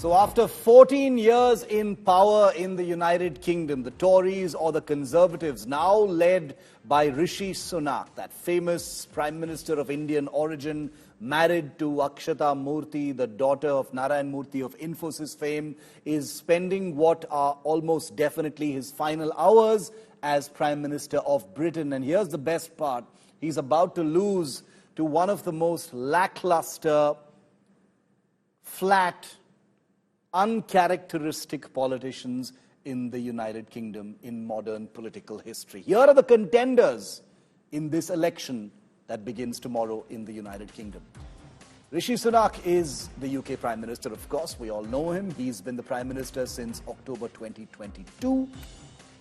So after 14 years in power in the United Kingdom, the Tories or the Conservatives, now led by Rishi Sunak, that famous Prime Minister of Indian origin, married to Akshata Murthy, the daughter of Narayan Murthy of Infosys fame, is spending what are almost definitely his final hours as Prime Minister of Britain. And here's the best part. He's about to lose to one of the most lackluster, flat, uncharacteristic politicians in the United Kingdom in modern political history. Here are the contenders in this election that begins tomorrow in the United Kingdom. Rishi Sunak is the UK Prime Minister, of course. We all know him. He's been the Prime Minister since October 2022.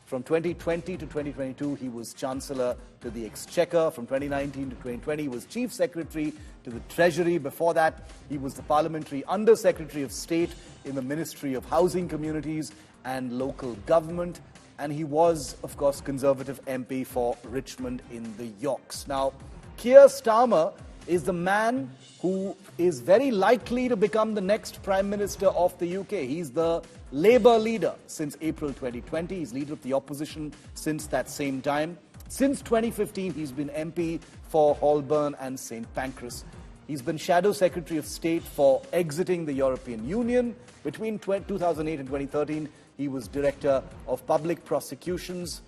From 2020 to 2022, he was Chancellor to the Exchequer. From 2019 to 2020, he was Chief Secretary to the Treasury. Before that, he was the Parliamentary Under Secretary of State in the Ministry of Housing, Communities and Local Government. And he was, of course, Conservative MP for Richmond in the Yorks. Now, Keir Starmer is the man who is very likely to become the next Prime Minister of the UK. He's the Labour leader since April 2020. He's leader of the opposition since that same time. Since 2015, he's been MP for Holborn and St. Pancras. He's been Shadow Secretary of State for exiting the European Union. Between 2008 and 2013, he was Director of Public Prosecutions.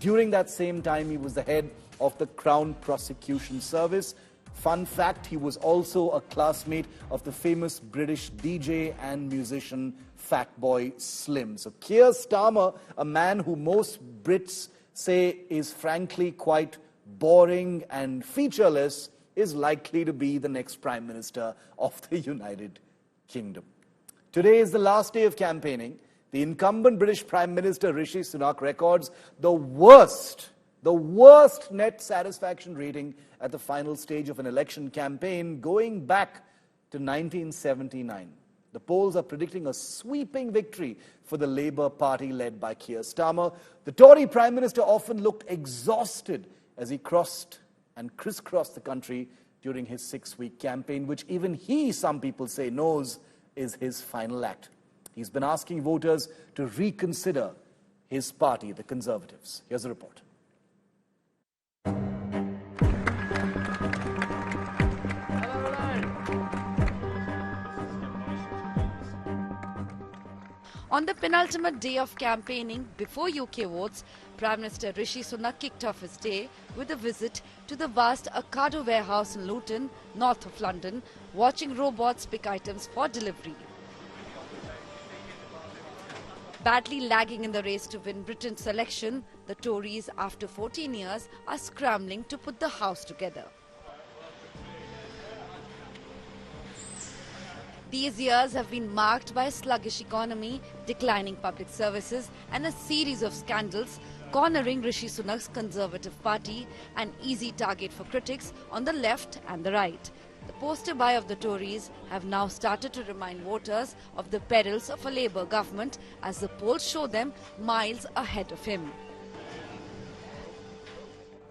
During that same time, he was the head of the Crown Prosecution Service. Fun fact, he was also a classmate of the famous British DJ and musician Fatboy Slim. So Keir Starmer, a man who most Brits say is frankly quite boring and featureless, is likely to be the next Prime Minister of the United Kingdom. Today is the last day of campaigning. The incumbent British Prime Minister Rishi Sunak records the worst net satisfaction rating at the final stage of an election campaign going back to 1979. The polls are predicting a sweeping victory for the Labour Party led by Keir Starmer. The Tory Prime Minister often looked exhausted as he crossed and crisscrossed the country during his 6-week campaign, which even he, some people say, knows is his final act. He's been asking voters to reconsider his party, the Conservatives. Here's a report. On the penultimate day of campaigning before UK votes, Prime Minister Rishi Sunak kicked off his day with a visit to the vast Ocado warehouse in Luton, north of London, watching robots pick items for delivery. Badly lagging in the race to win Britain's election, the Tories, after 14 years, are scrambling to put the house together. These years have been marked by a sluggish economy, declining public services and a series of scandals, cornering Rishi Sunak's Conservative Party, an easy target for critics on the left and the right. The poster boy of the Tories have now started to remind voters of the perils of a Labour government as the polls show them miles ahead of him.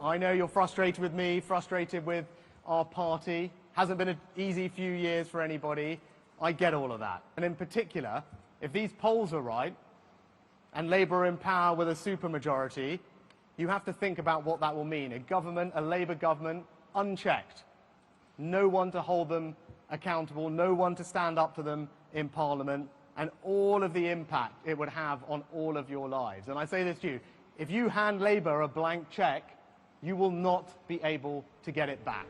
I know you're frustrated with me, frustrated with our party. Hasn't been an easy few years for anybody. I get all of that. And in particular, if these polls are right and Labour are in power with a supermajority, you have to think about what that will mean. A government, a Labour government, unchecked. No one to hold them accountable, no one to stand up to them in Parliament, and all of the impact it would have on all of your lives. And I say this to you, if you hand Labour a blank cheque, you will not be able to get it back.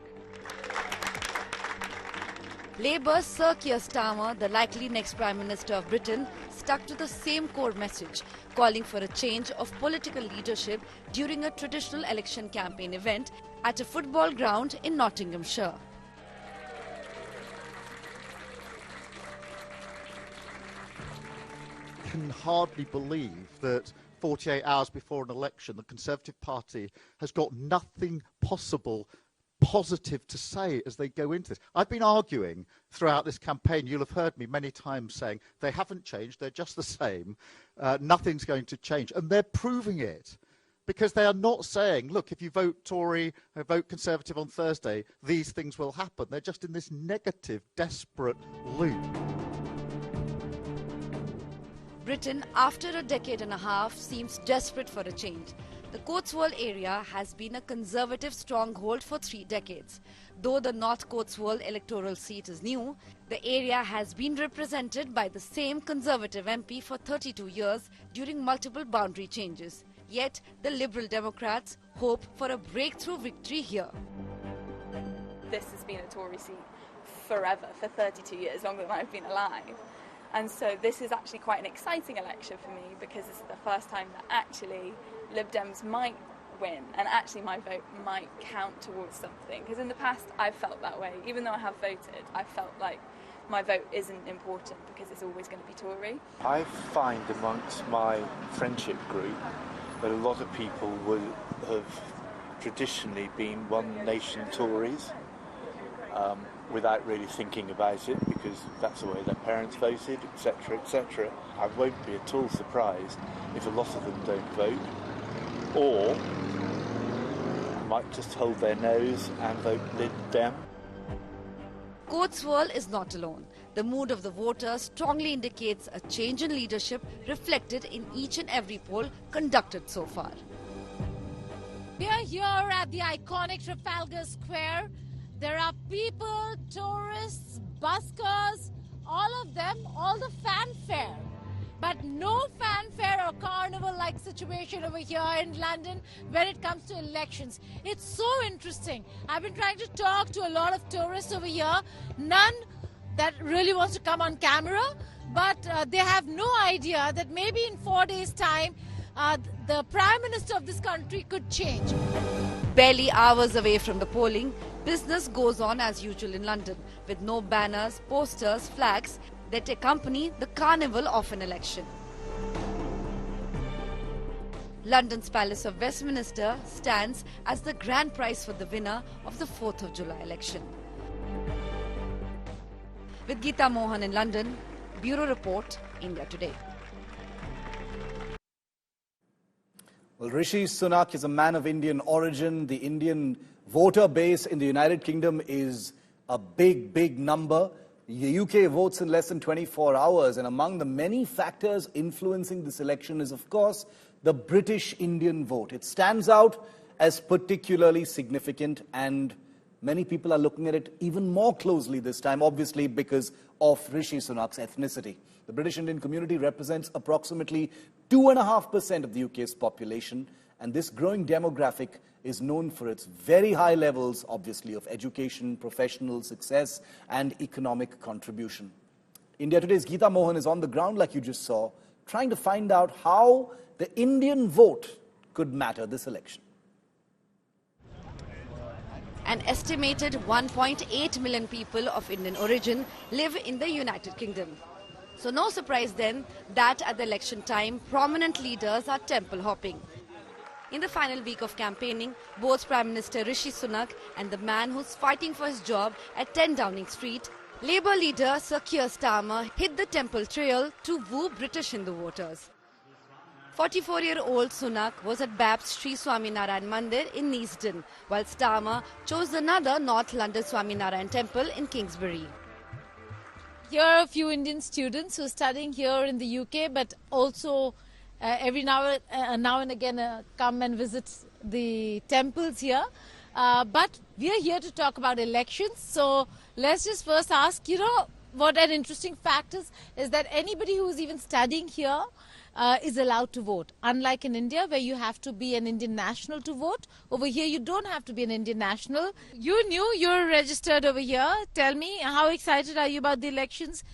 Labour's Sir Keir Starmer, the likely next Prime Minister of Britain, stuck to the same core message, calling for a change of political leadership during a traditional election campaign event at a football ground in Nottinghamshire. I can hardly believe that 48 hours before an election, the Conservative Party has got nothing possible positive to say as they go into this. I've been arguing throughout this campaign, you'll have heard me many times saying they haven't changed, they're just the same, nothing's going to change. And they're proving it because they are not saying, look, if you vote Tory, vote Conservative on Thursday, these things will happen. They're just in this negative, desperate loop. Britain, after a decade and a half, seems desperate for a change. The Cotswold area has been a conservative stronghold for 3 decades. Though the North Cotswold electoral seat is new, the area has been represented by the same Conservative MP for 32 years during multiple boundary changes. Yet, the Liberal Democrats hope for a breakthrough victory here. This has been a Tory seat forever, for 32 years, longer than I've been alive. And so this is actually quite an exciting election for me, because it's the first time that actually Lib Dems might win, and actually my vote might count towards something. Because in the past I've felt that way. Even though I have voted, I felt like my vote isn't important because it's always going to be Tory. I find amongst my friendship group that a lot of people would have traditionally been One Nation Tories, without really thinking about it, because that's the way their parents voted, etc., etc. I won't be at all surprised if a lot of them don't vote, or might just hold their nose and vote Lib Dem. Cotswold is not alone. The mood of the voters strongly indicates a change in leadership reflected in each and every poll conducted so far. We are here at the iconic Trafalgar Square. There are people, tourists, buskers, all of them, all the fanfare. But no fanfare or carnival-like situation over here in London when it comes to elections. It's so interesting. I've been trying to talk to a lot of tourists over here. None that really wants to come on camera, but they have no idea that maybe in 4 days' time, the Prime Minister of this country could change. Barely hours away from the polling, business goes on as usual in London, with no banners, posters, flags that accompany the carnival of an election. London's Palace of Westminster stands as the grand prize for the winner of the 4th of July election. With Geeta Mohan in London, Bureau Report, India Today. Well, Rishi Sunak is a man of Indian origin. The Indian voter base in the United Kingdom is a big, big number. The UK votes in less than 24 hours, and among the many factors influencing this election is, of course, the British Indian vote. It stands out as particularly significant, and many people are looking at it even more closely this time, obviously because of Rishi Sunak's ethnicity. The British Indian community represents approximately 2.5% of the UK's population, and this growing demographic is known for its very high levels, obviously, of education, professional success, and economic contribution. India Today's Geeta Mohan is on the ground, like you just saw, trying to find out how the Indian vote could matter this election. An estimated 1.8 million people of Indian origin live in the United Kingdom. So no surprise then that at the election time, prominent leaders are temple hopping. In the final week of campaigning, both Prime Minister Rishi Sunak and the man who's fighting for his job at 10 Downing Street, Labour leader Sir Keir Starmer, hit the temple trail to woo British Hindu voters. 44-year-old Sunak was at BAP's Sri Swaminarayan Mandir in Neasden, while Starmer chose another North London Swaminarayan temple in Kingsbury. Here are a few Indian students who are studying here in the UK, but also every now and again come and visit the temples here. But we are here to talk about elections. So let's just first ask, what an interesting fact is that anybody who is even studying here is allowed to vote. Unlike in India, where you have to be an Indian national to vote, over here you don't have to be an Indian national. You're registered over here. Tell me, how excited are you about the elections?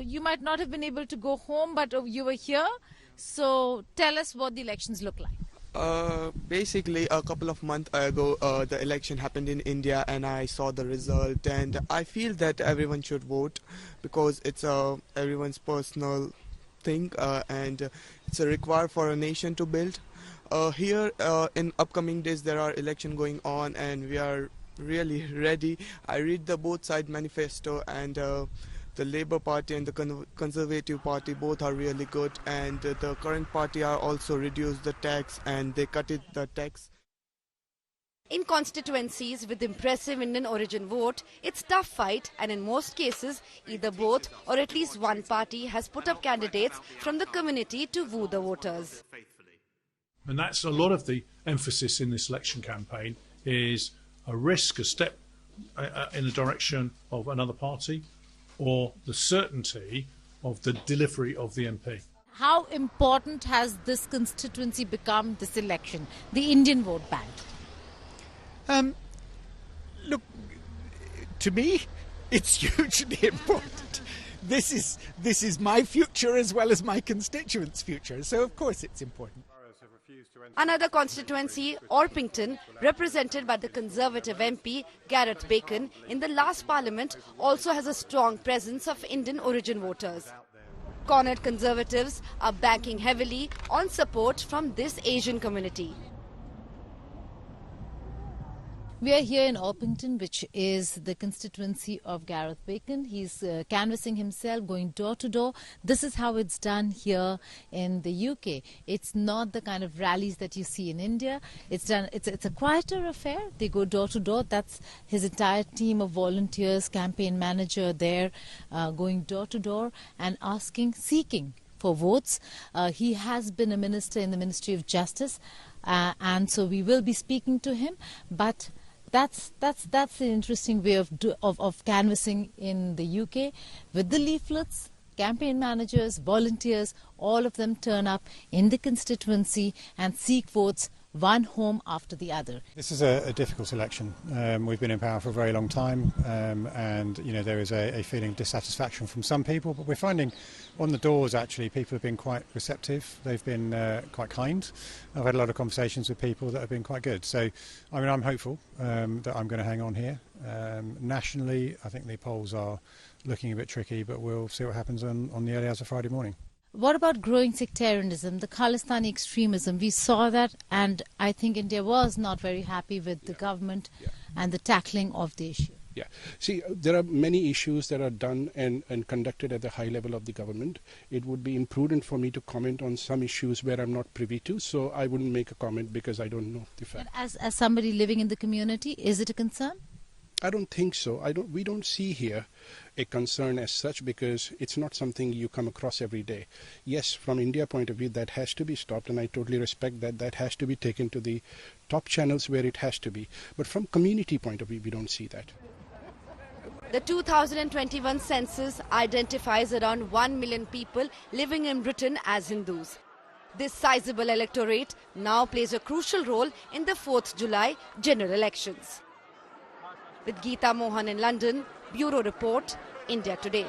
You might not have been able to go home, but you were here. So tell us what the elections look like. Basically, a couple of months ago, the election happened in India, and I saw the result. And I feel that everyone should vote because it's everyone's personal thing, and it's a required for a nation to build. Here, in upcoming days, there are elections going on, and we are really ready. I read the both side manifesto, and the Labour Party and the Conservative Party both are really good, and the current party are also reduced the tax and they cut the tax. In constituencies with impressive Indian origin vote, it's tough fight, and in most cases, either both or at least one party has put up candidates from the community to woo the voters. And that's a lot of the emphasis in this election campaign, is a risk, a step in the direction of another party, or the certainty of the delivery of the MP. How important has this constituency become, this election, the Indian vote bank? Look, to me, it's hugely important. This is my future as well as my constituents' future, so of course it's important. Another constituency, Orpington, represented by the Conservative MP Gareth Bacon in the last parliament, also has a strong presence of Indian origin voters. Cornered Conservatives are banking heavily on support from this Asian community. We are here in Orpington, which is the constituency of Gareth Bacon. He's canvassing himself, going door to door. This is how it's done here in the UK. It's not the kind of rallies that you see in India. It's a quieter affair. They go door to door. That's his entire team of volunteers, campaign manager there, going door to door and seeking for votes. He has been a minister in the Ministry of Justice, and so we will be speaking to him. But that's an interesting way of canvassing in the UK, with the leaflets. Campaign managers, volunteers, all of them turn up in the constituency and seek votes, one home after the other. This is a difficult election. We've been in power for a very long time, and there is a feeling of dissatisfaction from some people, but we're finding on the doors actually people have been quite receptive. They've been quite kind. I've had a lot of conversations with people that have been quite good. So I'm hopeful that I'm going to hang on here. Nationally, I think the polls are looking a bit tricky, but we'll see what happens on the early hours of Friday morning. What about growing sectarianism, the Khalistani extremism? We saw that, and I think India was not very happy with the government and the tackling of the issue. Yeah. See, there are many issues that are done and conducted at the high level of the government. It would be imprudent for me to comment on some issues where I'm not privy to, so I wouldn't make a comment because I don't know the fact. As somebody living in the community, is it a concern? I don't think so. We don't see here a concern as such, because it's not something you come across every day. Yes, from India point of view, that has to be stopped, and I totally respect that. That has to be taken to the top channels where it has to be. But from community point of view, we don't see that. The 2021 census identifies around 1 million people living in Britain as Hindus. This sizable electorate now plays a crucial role in the 4th July general elections. With Geeta Mohan in London, Bureau Report, India Today.